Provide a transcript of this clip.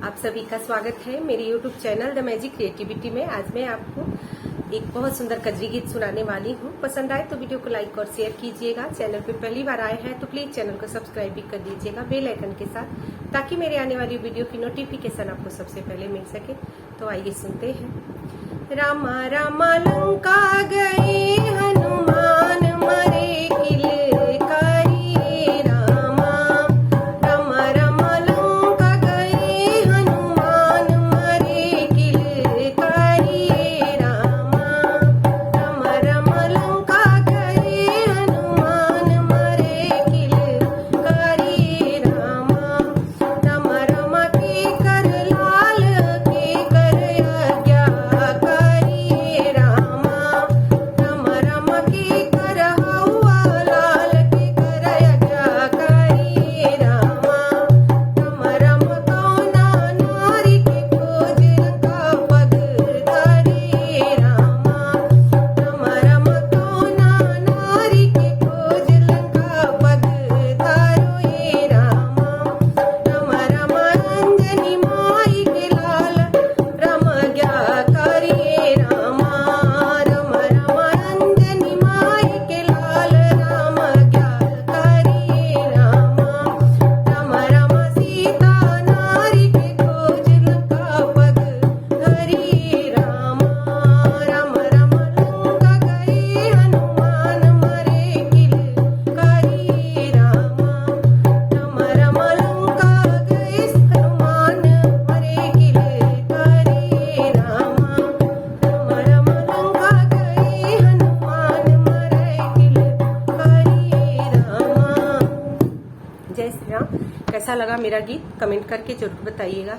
आप सभी का स्वागत है मेरे YouTube channel the magic creativity में। आज मैं आपको एक बहुत सुंदर कजरी गीत सुनाने वाली हूँ। पसंद आए तो वीडियो को लाइक और शेयर कीजिएगा। चैनल पे पहली बार आए हैं तो प्लीज चैनल को सब्सक्राइब भी कर दीजिएगा बेल आइकन के साथ, ताकि मेरे आने वाली वीडियो की नोटिफिकेशन आपको सबसे पहले मिल सके। तो आइए सुनते हैं। रामा रामा लंका गए हनुमान मरे किल करिए रामा। रामा रामा लंका गए हनुमान मरे किल करिए रामा। रामा रामा लंका गए हनुमान मरे किल करिए रामा। रामा रामा के कर लाल के कर आज्ञा करिए रामा। रामा रामा के कर हवा लाल के कर आज्ञा करिए रामा। रामा रामा कौना नारी के खोज लंका पग धरिए रामा। रामा रामा कौना नारी के खोज लंका पग धरोए रामा। रामा रामा अंजनी माई के लाल राम ज्ञा करिए रामा। रामा रामा अंजनी माई के लाल राम ज्ञा करिए रामा। रामा रामा सीता नारी के खोज लंका पग धरिए रामा। रामा रामा लंका गए हनुमान मरे किल करिए रामा। रामा रामा लंका गए हनुमान मरे किल करिए रामा। रामा रामा लंका गए हनुमान मरे किल करिए रामा। जय श्री राम। कैसा लगा मेरा गीत कमेंट करके जरूर बताइएगा।